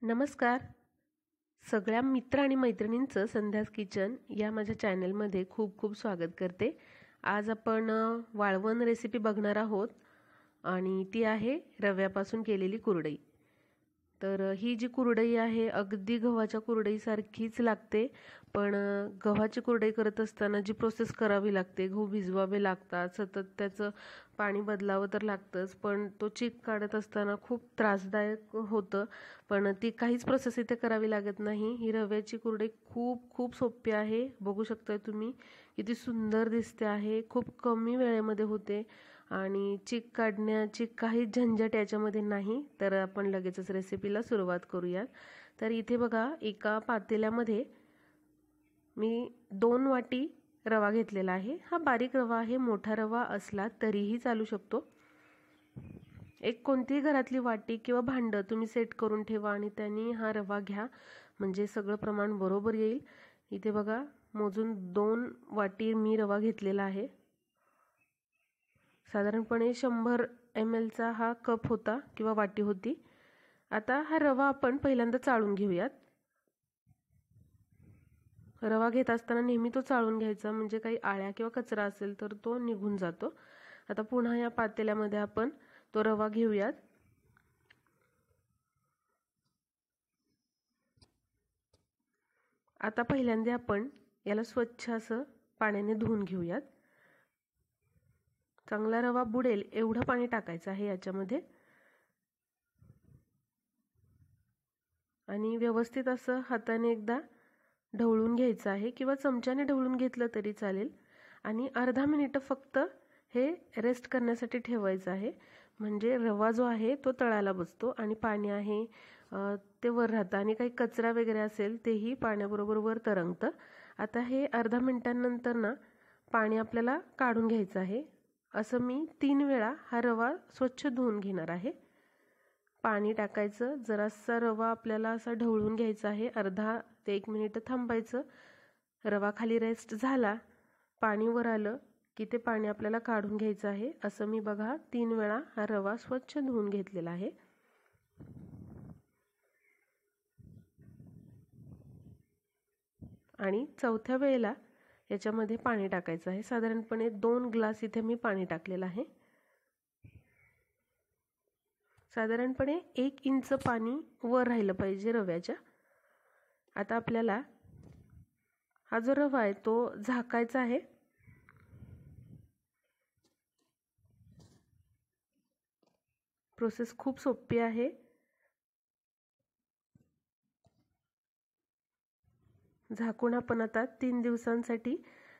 नमस्कार. सगळ्या मित्र आणि मैत्रिणींचं संध्यास किचन या माझ्या चॅनलमध्ये खूप खूप स्वागत करते. आज आपण वाळवण रेसिपी बघणार आहोत आणि ती आहे रव्यापासून केलेली कुरडई. तर ही जी कुरडई आहे अगदी गव्हाच्या कुरडईसारखीच लागते, पण गव्हाची कुरडई करत असताना जी प्रोसेस करावी लागते, गहू भिजवावे लागतात, सतत त्याचं पाणी बदलावं तर लागतंच, पण तो चीक काढत असताना खूप त्रासदायक होतं. पण ती काहीच प्रोसेस इथे करावी लागत नाही. ही रव्याची कुरडई खूप खूप सोपी आहे. बघू शकता तुम्ही किती सुंदर दिसते आहे. खूप कमी वेळेमध्ये होते आणि चीक काढण्याची काही झंझट याच्यामध्ये नाही. तर आपण लगेचच रेसिपीला सुरुवात करूयात. तर इथे बघा, एका पातेल्यामध्ये मी 2 वाटी रवा घेतलेला आहे. हा बारीक रवा आहे, मोठा रवा असला तरीही चालू शकतो. एक कोणतीही घरातली वाटी किंवा भांडं तुम्ही सेट करून ठेवा आणि त्यांनी हा रवा घ्या, म्हणजे सगळं प्रमाण बरोबर येईल. इथे बघा, मोजून 2 वाटी मी रवा घेतलेला आहे. साधारणपणे 100 ml चा हा कप होता किंवा वाटी होती. आता हा रवा आपण पहिल्यांदा चाळून घेऊयात. रवा घेत असताना नेहमी तो चाळून घ्यायचा, म्हणजे काही आळ्या किंवा कचरा असेल तर तो निघून जातो. आता पुन्हा या पातेल्यामध्ये आपण तो रवा घेऊयात. आता पहिल्यांदा आपण याला स्वच्छ असं पाण्याने धुवून घेऊयात. चांगला रवा बुडेल एवढं पाणी टाकायचं आहे याच्यामध्ये आणि व्यवस्थित असं हाताने एकदा ढवळून घ्यायचं आहे किंवा चमच्याने ढवळून घेतलं तरी चालेल. आणि अर्धा मिनिट फक्त हे रेस्ट करण्यासाठी ठेवायचं आहे, म्हणजे रवा जो आहे तो तळाला बसतो आणि पाणी आहे ते वर राहतं आणि काही कचरा वगैरे असेल तेही पाण्याबरोबर वर तरंगतं. आता हे अर्धा मिनिटांनंतर ना पाणी आपल्याला काढून घ्यायचं आहे. असं मी 3 वेळा हा रवा स्वच्छ धुवून घेणार आहे. पाणी टाकायचं, जरासा रवा आपल्याला असा ढवळून घ्यायचा आहे. अर्धा ते 1 मिनिट थांबायचं. रवा खाली रेस्ट झाला, पाणी वर आलं की ते पाणी आपल्याला काढून घ्यायचं आहे. असं मी बघा 3 वेळा हा रवा स्वच्छ धुवून घेतलेला आहे. आणि चौथ्या वेळेला याच्यामध्ये पाणी टाकायचं आहे. साधारणपणे 2 ग्लास इथे मी पाणी टाकलेलं आहे. साधारणपणे 1 इंच पाणी वर राहिलं पाहिजे रव्याच्या. आता आपल्याला हा जो रवा आहे तो झाकायचा आहे. प्रोसेस खूप सोपी आहे. झाकून आपण आता 3 दिवसांसाठी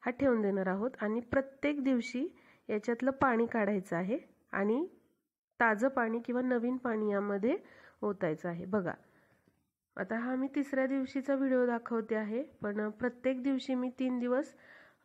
हा ठेवून देणार आहोत आणि प्रत्येक दिवशी याच्यातलं पाणी काढायचं आहे आणि ताजं पाणी किंवा नवीन पाणी यामध्ये ओतायचं आहे. बघा, आता हा मी 3ऱ्या दिवशीचा व्हिडिओ दाखवते आहे, पण प्रत्येक दिवशी मी 3 दिवस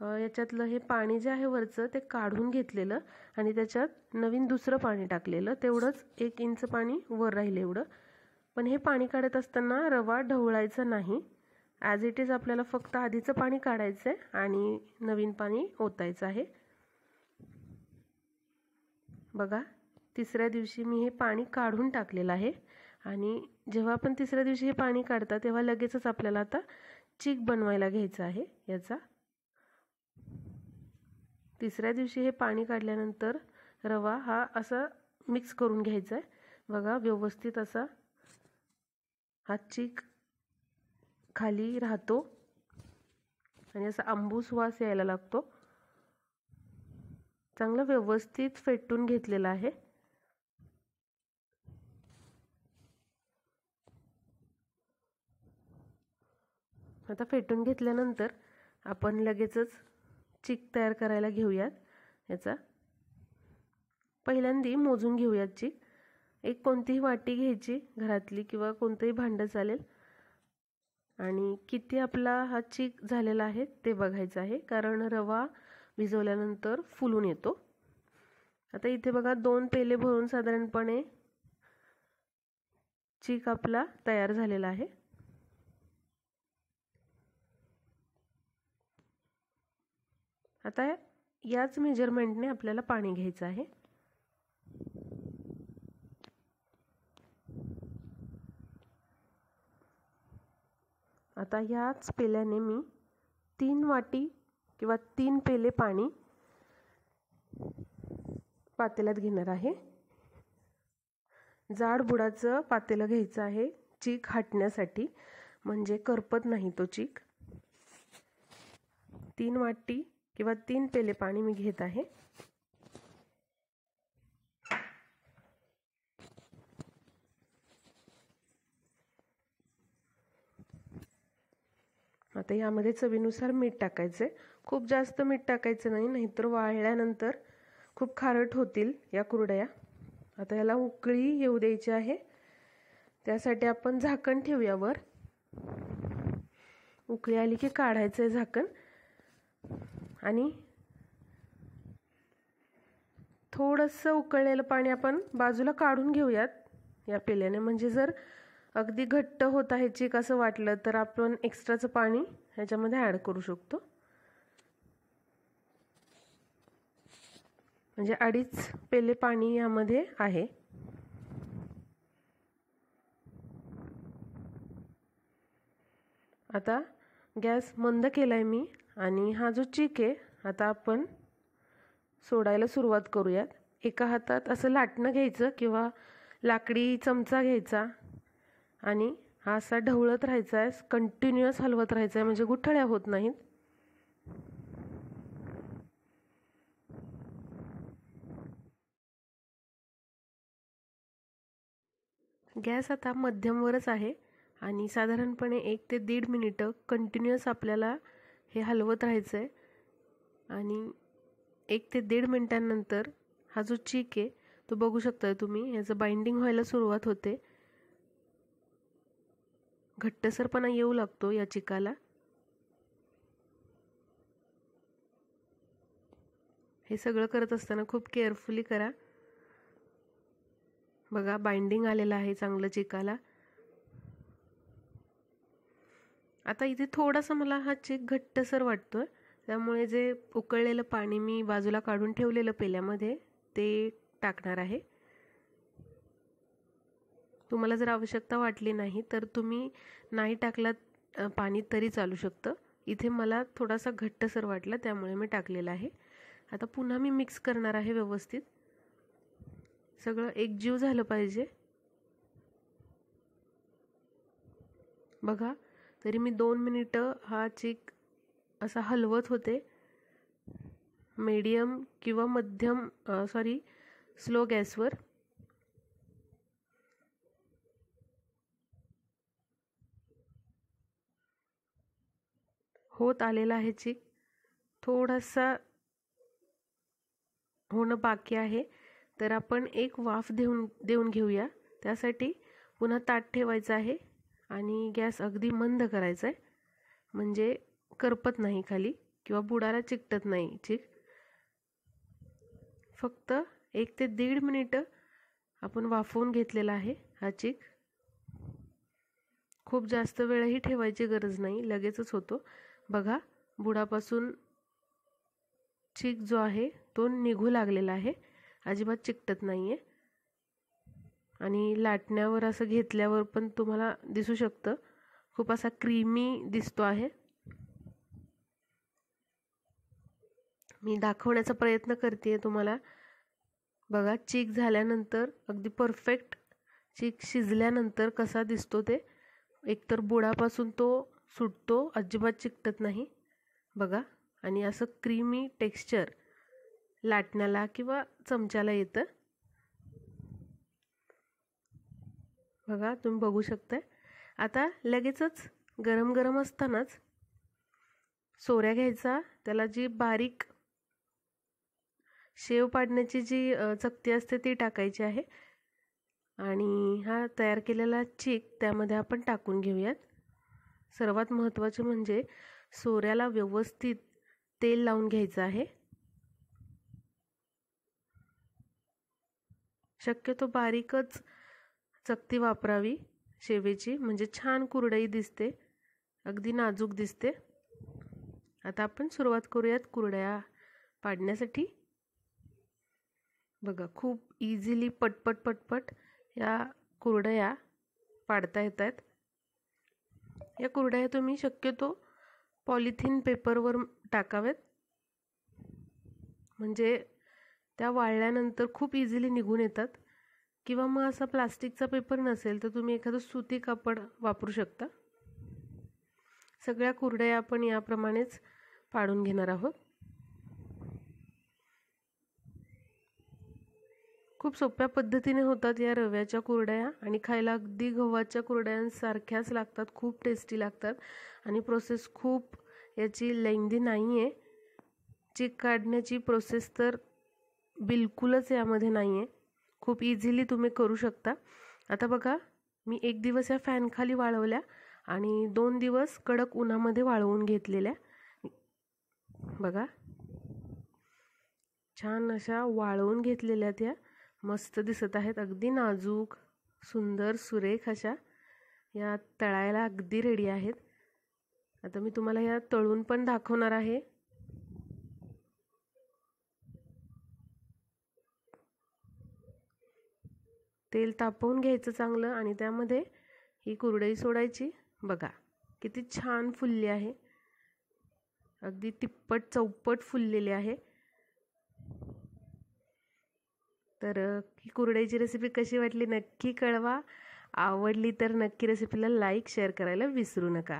याच्यातलं हे पाणी जे आहे वरचं ते काढून घेतलेलं आणि त्याच्यात नवीन दुसरं पाणी टाकलेलं. तेवढंच 1 इंच पाणी वर राहिलं एवढं. पण हे पाणी काढत असताना रवा ढवळायचा नाही. ॲज इट इज आपल्याला फक्त आधीचं पाणी काढायचं आहे आणि नवीन पाणी ओतायचं आहे. बघा, 3ऱ्या दिवशी मी हे पाणी काढून टाकलेलं आहे आणि जेव्हा आपण 3ऱ्या दिवशी हे पाणी काढता तेव्हा लगेचच आपल्याला आता चीक बनवायला घ्यायचं आहे याचा. 3ऱ्या दिवशी हे पाणी काढल्यानंतर रवा हा असा मिक्स करून घ्यायचा आहे. बघा, व्यवस्थित असा हा चीक खाली राहतो आणि असा आंबूस वास यायला लागतो. चांगलं व्यवस्थित फेटून घेतलेलं आहे. आता फेटून घेतल्यानंतर आपण लगेचच चीक तयार करायला घेऊयात याचा. पहिल्यांदा मोजून घेऊयात चीक. एक कोणतीही वाटी घ्यायची घरातली किंवा कोणतंही भांडं चालेल आणि किती आपला हा चीक झालेला आहे ते बघायचं आहे, कारण रवा भिजवल्यानंतर फुलून येतो. आता इथे बघा 2 पेले भरून साधारणपणे चीक आपला तयार झालेला आहे. आता याच मेजरमेंटने आपल्याला पाणी घ्यायचं आहे. आता याच पेल्याने मी 3 वाटी किंवा 3 पेले पाणी पातेल्यात घेणार आहे. जाड बुडाचं पातेलं घ्यायचं आहे चीक हटण्यासाठी, म्हणजे करपत नाही तो चीक. 3 वाटी किंवा 3 पेले पाणी मी घेत आहे. आता यामध्ये चवीनुसार मीठ टाकायचे. खूप जास्त मीठ टाकायचं नाही, नाहीतर वाळल्यानंतर खूप खारट होतील या कुरडया. आता याला उकळी येऊ द्यायची आहे, त्यासाठी आपण झाकण ठेवूया वर. उकळी आली की काढायचं आहे झाकण आणि थोडंसं उकळलेलं पाणी आपण बाजूला काढून घेऊयात या पेल्याने. म्हणजे जर अगदी घट्ट होत आहे चीक असं वाटलं तर आपण एक्स्ट्राचं पाणी ह्याच्यामध्ये ॲड करू शकतो. म्हणजे 2.5 पेले पाणी यामध्ये आहे. आता गॅस मंद केलाय मी आणि हा जो चीक आहे आता आपण सोडायला सुरुवात करूयात. एका हातात असं लाटणं घ्यायचं किंवा लाकडी चमचा घ्यायचा आणि हा असा ढवळत राहायचा आहे, कंटिन्युअस हलवत राहायचा आहे, म्हणजे गुठळ्या होत नाहीत. गॅस आता मध्यमवरच आहे आणि साधारणपणे 1 ते 1.5 मिनिटं कंटिन्युअस आपल्याला हे हलवत राहायचं आहे. आणि 1 ते 1.5 मिनिटांनंतर हा जो चीक आहे तो बघू शकताय तुम्ही, ह्याचं बाइंडिंग व्हायला सुरुवात होते. घट्टसरपणा येऊ लागतो या चिकाला. हे सगळं करत असताना खूप केअरफुली करा. बघा बाइंडिंग आलेलं आहे चांगलं चिकाला. आता इथे थोडासा मला हा चीक घट्टसर वाटतोय, त्यामुळे जे उकळलेलं पाणी मी बाजूला काढून ठेवलेलं पेल्यामध्ये ते टाकणार आहे. तुम्हाला जर आवश्यकता वाटली नाही तर तुम्ही नाही टाकलात पाणी तरी चालू शकतं. इथे मला थोडासा घट्टसर वाटला त्यामुळे मी टाकलेला आहे. आता पुन्हा मी मिक्स करणार आहे व्यवस्थित. सगळं एकजीव झालं पाहिजे. बघा तरी मी 2 मिनिटं हा चीक असा हलवत होते. मीडियम किंवा मध्यम स्लो गॅसवर. होत आलेला आहे चीक, थोडासा होणं बाकी आहे. तर आपण एक वाफ देऊन घेऊया. त्यासाठी पुन्हा ताट ठेवायचं आहे आणि गॅस अगदी मंद करायचा आहे, म्हणजे करपत नाही खाली किंवा बुडाला चिकटत नाही चीक. फक्त 1 ते 1.5 मिनिटं आपण वाफवून घेतलेला आहे हा चीक. खूप जास्त वेळही ठेवायची गरज नाही, लगेचच होतो. बघा बुडापासून चीक जो आहे तो निघू लागलेला आहे, अजिबात चिकटत नाही आहे. आणि लाटण्यावर असं घेतल्यावर पण तुम्हाला दिसू शकतं खूप असा क्रीमी दिसतो आहे. मी दाखवण्याचा प्रयत्न करते तुम्हाला. बघा चीक झाल्यानंतर अगदी परफेक्ट चीक शिजल्यानंतर कसा दिसतो ते. एकतर बुडापासून तो सुटतो, अजिबात चिकटत नाही बघा. आणि असं क्रीमी टेक्स्चर लाटण्याला किंवा चमच्याला येतं. बघा तुम्ही बघू शकताय. आता लगेचच गरम गरम असतानाच सोऱ्या घ्यायचा, त्याला जी बारीक शेव पाडण्याची जी चकती असते ती टाकायची आहे आणि हा तयार केलेला चीक त्यामध्ये आपण टाकून घेऊयात. सर्वात महत्त्वाचे म्हणजे सोऱ्याला व्यवस्थित तेल लावून घ्यायचं आहे. शक्यतो बारीकच चकती वापरावी शेवेची, म्हणजे छान कुरडई दिसते, अगदी नाजूक दिसते. आता आपण सुरुवात करूयात कुरडया पाडण्यासाठी. बघा खूप इझिली पटपट या कुरडया पाडता येतात. या कुरडया तुम्ही शक्यतो पॉलिथिन पेपरवर टाकावेत, म्हणजे त्या वाळल्यानंतर खूप इझिली निघून येतात. किंवा मग असा प्लास्टिकचा पेपर नसेल तर तुम्ही एखादं सुती कापड वापरू शकता. सगळ्या कुरडया आपण याप्रमाणेच पाडून घेणार आहोत. खूप सोप्या पद्धतीने होतात या रव्याच्या कुरडया आणि खायला अगदी गव्हाच्या कुरडयांसारख्याच लागतात. खूप टेस्टी लागतात आणि प्रोसेस खूप याची लेंदी नाही आहे. चीक काढण्याची प्रोसेस तर बिलकुलच यामध्ये नाही आहे. खूप इझिली तुम्ही करू शकता. आता बघा, मी 1 दिवस या फॅनखाली वाळवल्या आणि 2 दिवस कडक उन्हामध्ये वाळवून घेतलेल्या. बघा, छान अशा वाळवून घेतलेल्या त्या मस्त दिसत आहेत. अगदी नाजूक, सुंदर, सुरेख अशा या तळायला अगदी रेडी आहेत. आता मी तुम्हाला या तळून पण दाखवणार आहे. तेल तापवून घ्यायचं चांगलं आणि त्यामध्ये ही कुरडई सोडायची. बघा किती छान फुलली आहे, अगदी तिप्पट चौपट फुललेली आहे. तर ही कुरडईची रेसिपी कशी वाटली नक्की कळवा. आवडली तर नक्की रेसिपीला लाईक शेअर करायला विसरू नका.